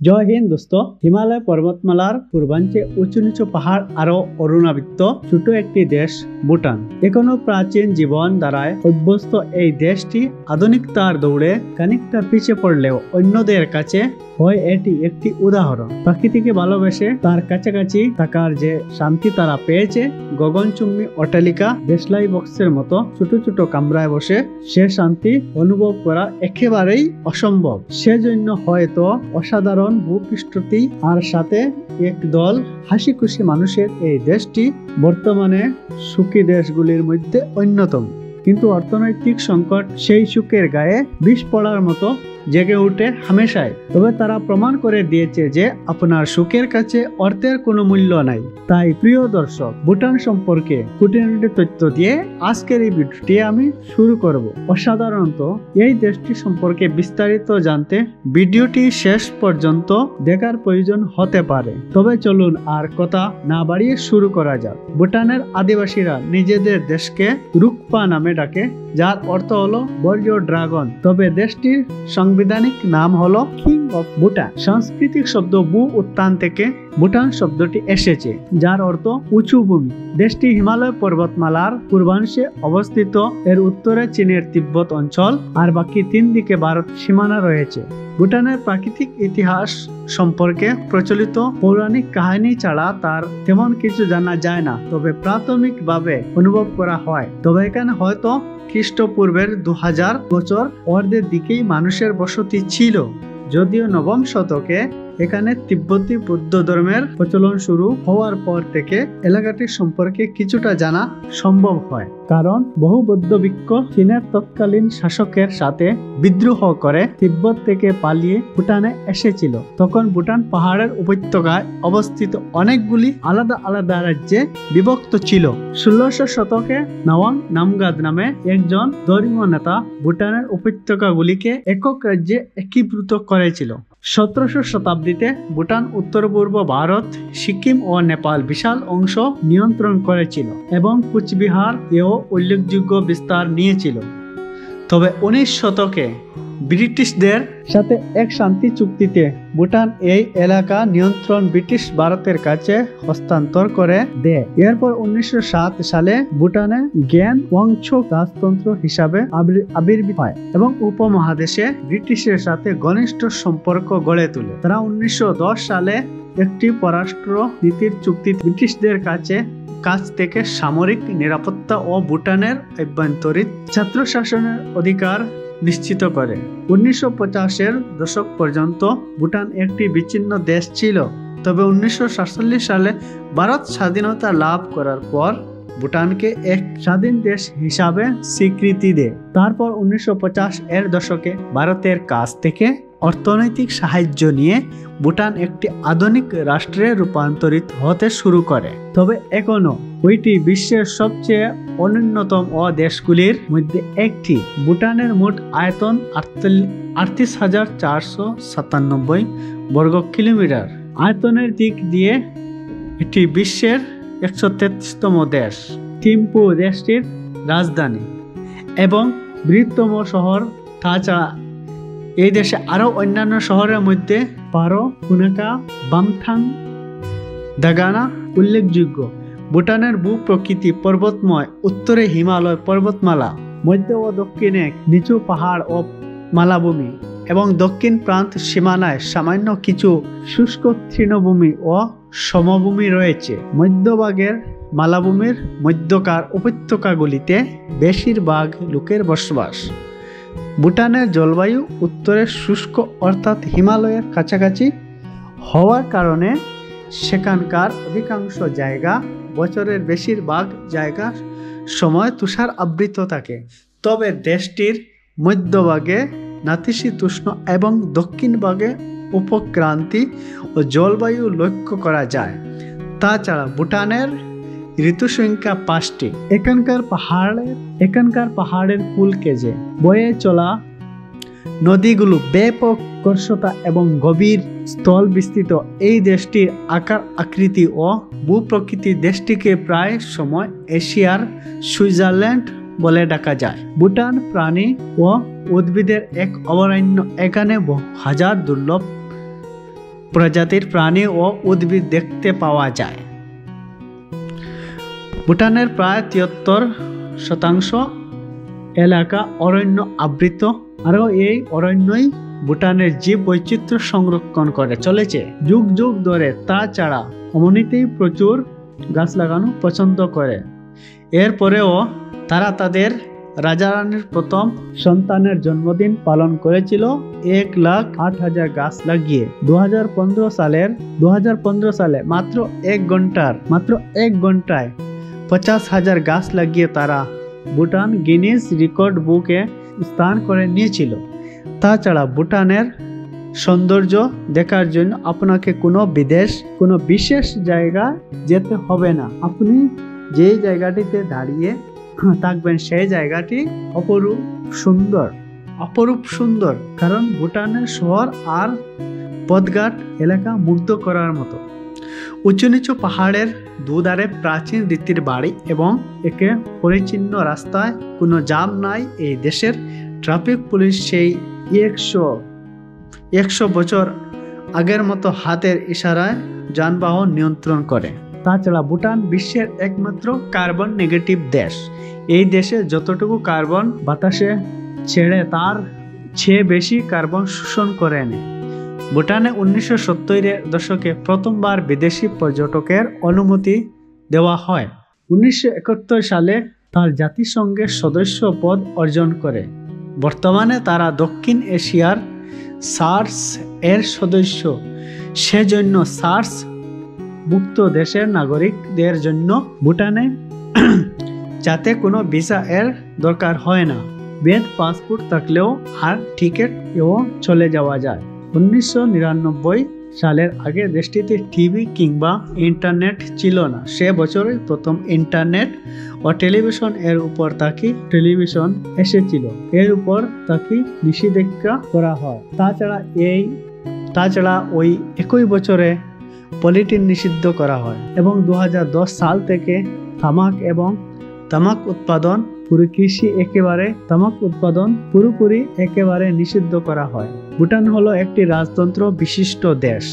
জয় হিন্দ দোস্ত। হিমালয় পর্বতমালার পূর্বাঞ্চে উঁচু নিচু পাহাড় আরো অরুণাবৃত ছোট একটি দেশ ভুটান। এখনো প্রাচীন জীবন দ্বারায় অভ্যস্ত এই দেশটি আধুনিকতার দৌড়ে খানিকটা পিছিয়ে পড়লেও অন্যদের কাছে হয় এটি একটি উদাহরণ। প্রকৃতিকে ভালোবেসে তার কাছাকাছি থাকার যে শান্তি তারা পেয়েছে, গগনচুম্বী অট্টালিকা, দেশলাই বক্সের মতো ছোট ছোট কামরায় বসে সে শান্তি অনুভব করা একেবারেই অসম্ভব। সেজন্য হয়তো অসাধারণ ভূপৃষ্ঠটি আর সাথে একদল হাসি খুশি মানুষের এই দেশটি বর্তমানে সুখী দেশগুলির মধ্যে অন্যতম। কিন্তু অর্থনৈতিক সংকট সেই সুখের গায়ে বিষ পড়ার মতো জেগে উঠে হামেশাই। তবে তারা প্রমাণ করে দিয়েছে যে আপনার সুখের কাছে অর্থের কোনো মূল্য নাই। তাই প্রিয় দর্শক, ভুটান সম্পর্কে খুঁটিনাটি তথ্য দিয়ে আজকের এই ভিডিওটি আমি শুরু করব। অসাধারণত এই দেশটি সম্পর্কে বিস্তারিত জানতে ভিডিওটি শেষ পর্যন্ত দেখার প্রয়োজন হতে পারে। তবে চলুন আর কথা না বাড়িয়ে শুরু করা যাক। ভুটানের আদিবাসীরা নিজেদের দেশকে রুকপা নামে ডাকে, যার অর্থ হলো বর্জ্য ড্রাগন। তবে দেশটির সাংবিধানিক নাম হলো কিং অফ ভুটান। সাংস্কৃতিক শব্দ ভূ উত্থান থেকে ভুটান শব্দটি এসেছে, যার অর্থ উঁচু ভূমি। দেশটি হিমালয় পর্বতমালার পূর্বাংশে অবস্থিত। এর উত্তরে চীনের তিব্বত অঞ্চল আর বাকি তিন দিকে ভারত সীমানা রয়েছে। ভুটানের প্রাকৃতিক ইতিহাস সম্পর্কে প্রচলিত পৌরাণিক কাহিনী ছাড়া তার তেমন কিছু জানা যায় না, তবে প্রাথমিকভাবে অনুভব করা হয়। তবে এখানে হয়তো খ্রিস্টপূর্বের 2000 বছর অর্ধের দিকেই মানুষের বসতি ছিল, যদিও নবম শতকে এখানে তিব্বতী বৌদ্ধ ধর্মের প্রচলন শুরু হওয়ার পর থেকে এলাকাটি সম্পর্কে কিছুটা জানা সম্ভব হয়। কারণ বহু বৌদ্ধ ভিক্ষু চীনের তৎকালীন শাসকের সাথে বিদ্রোহ করে তিব্বত থেকে পালিয়ে ভুটানে এসেছিল। তখন ভুটান পাহাড়ের উপত্যকায় অবস্থিত অনেকগুলি আলাদা আলাদা রাজ্যে বিভক্ত ছিল। 1600 শতকে নওয়াং নামগাদ নামে একজন ধর্মীয় নেতা ভুটানের উপত্যকাগুলিকে একক রাজ্যে একীভূত করেছিল। 1700 শতাব্দীতে ভুটান উত্তর পূর্ব ভারত, সিকিম ও নেপাল বিশাল অংশ নিয়ন্ত্রণ করেছিল এবং কুচবিহার এও উল্লেখযোগ্য বিস্তার নিয়েছিল। তবে 19 শতকে ব্রিটিশদের সাথে এক শান্তি চুক্তিতে ভুটান এই এলাকা নিয়ন্ত্রণ ব্রিটিশ ভারতের কাছে হস্তান্তর করে দেয়। এরপর 1907 সালে ভুটানে জ্ঞান ওয়াংচুক রাজতন্ত্র হিসাবে আবির্ভূত হয় এবং উপমহাদেশে ব্রিটিশের সাথে ঘনিষ্ঠ সম্পর্ক গড়ে তোলে। তারা 1910 সালে একটি পররাষ্ট্র নীতির চুক্তি ব্রিটিশদের কাছ থেকে সামরিক নিরাপত্তা ও ভুটানের অভ্যন্তরীণ ছাত্র শাসনের অধিকার নিশ্চিত করে। 1950-এর দশক পর্যন্ত ভুটান একটি বিচ্ছিন্ন দেশ ছিল। তবে 1947 সালে ভারত স্বাধীনতা লাভ করার পর ভুটানকে এক স্বাধীন দেশ হিসাবে স্বীকৃতি দেয়। তারপর 1950-এর দশকে ভারতের কাছ থেকে অর্থনৈতিক সাহায্য নিয়ে ভুটান একটি আধুনিক রাষ্ট্রে রূপান্তরিত হতে শুরু করে। তবে এখনো ওইটি বিশ্বের সবচেয়ে অনুন্নতম দেশগুলির মধ্যে একটি। ভুটানের মোট আয়তন 38,497 বর্গ কিলোমিটার। আয়তনের দিক দিয়ে এটি বিশ্বের 133তম দেশ। থিম্পু দেশটির রাজধানী এবং বৃহত্তম শহর। তাছাড়া এই দেশে আরো অন্যান্য শহরের মধ্যে পারো, পুনাকা, বামথাং, দাগানা উল্লেখযোগ্য। ভুটানের ভূপ্রকৃতি পর্বতময়। উত্তরে হিমালয় পর্বতমালা, মধ্য ও দক্ষিণে নিচু পাহাড় ও মালাভূমি এবং দক্ষিণ প্রান্ত সীমানায় সামান্য কিছু শুষ্ক তৃণভূমি ও সমভূমি রয়েছে। মধ্যভাগের মালাভূমির মধ্যকার উপত্যকাগুলিতে বেশিরভাগ লোকের বসবাস। ভুটানের জলবায়ু উত্তরে শুষ্ক অর্থাৎ হিমালয়ের কাছাকাছি হওয়ার কারণে সেখানকার অধিকাংশ জায়গা বছরের বেশিরভাগ জায়গা সময় তুষার আবৃত থাকে। তবে দেশটির মধ্যভাগে নাতিশীতোষ্ণ এবং দক্ষিণ ভাগে উপক্রান্তি ও জলবায়ু লক্ষ্য করা যায়। তাছাড়া ভুটানের ঋতু সংখ্যা 5টি। এখানকার পাহাড়ের কুল কেজে বয়ে চলা নদীগুলো ব্যাপক কর্ষতা এবং গভীর স্থল বিস্তৃত। এই দেশটির আকার আকৃতি ও ভূপ্রকৃতি দেশটিকে প্রায় সময় এশিয়ার সুইজারল্যান্ড বলে ডাকা যায়। ভুটান প্রাণী ও উদ্ভিদের এক অভয়ারণ্য। এখানে হাজার দুর্লভ প্রজাতির প্রাণী ও উদ্ভিদ দেখতে পাওয়া যায়। ভুটানের প্রায় 73% এলাকা অরণ্য আবৃত, আরও এই অরণ্যই ভুটানের জীব বৈচিত্র্য সংরক্ষণ করে চলেছে যুগ যুগ ধরে। তাছাড়া এমনিতেই প্রচুর গাছ লাগানো পছন্দ করে। এরপরেও তারা তাদের রাজা রানীর প্রথম সন্তানের জন্মদিন পালন করেছিল 1,08,000 গাছ লাগিয়ে। 2015 সালে মাত্র এক ঘন্টায় 50,000 গাছ লাগিয়ে তারা ভুটান গিনিস রেকর্ড বুকে স্থান করে নিয়েছিল। তাছাড়া ভুটানের সৌন্দর্য দেখার জন্য আপনাকে কোনো বিশেষ জায়গায় যেতে হবে না। আপনি যে জায়গাটিতে দাঁড়িয়ে থাকবেন সেই জায়গাটি অপরূপ সুন্দর, কারণ ভুটানের শহর আর পথঘাট এলাকা মুগ্ধ করার মতো। উঁচু নিচু পাহাড়ের দুধারে প্রাচীন রীতির বাড়ি এবং একে পরিচ্ছন্ন রাস্তায় কোনো জ্যাম নাই। এই দেশের ট্রাফিক পুলিশ সেই 100 বছর আগের মতো হাতের ইশারায় যানবাহন নিয়ন্ত্রণ করে। তাছাড়া ভুটান বিশ্বের একমাত্র কার্বন নেগেটিভ দেশ। এই দেশে যতটুকু কার্বন বাতাসে ছেড়ে তার চেয়ে বেশি কার্বন শোষণ করে নেয়। ভুটানে 1970-এর দশকে প্রথমবার বিদেশি পর্যটকের অনুমতি দেওয়া হয়। 1971 সালে তার জাতিসংঘের সদস্য পদ অর্জন করে। বর্তমানে তারা দক্ষিণ এশিয়ার সার্স এর সদস্য। সেজন্য সার্স মুক্ত দেশের নাগরিকদের জন্য ভুটানে যাতে কোনো ভিসা এর দরকার হয় না। বৈধ পাসপোর্ট থাকলেও আর টিকিট এও চলে যাওয়া যায়। 1999 সালের আগে দেশটিতে টিভি কিংবা ইন্টারনেট ছিল না। সে বছরই প্রথম ইন্টারনেট ও টেলিভিশন এর উপর তাকে টেলিভিশন এসেছিল। এর উপর তাকে নিষেধাজ্ঞা করা হয়। তাছাড়া ওই একই বছরে পলিথিন নিষিদ্ধ করা হয় এবং 2010 সাল থেকে তামাক উৎপাদন পুরোপুরি একেবারে নিষিদ্ধ করা হয়। ভুটান হলো একটি রাজতন্ত্র বিশিষ্ট দেশ।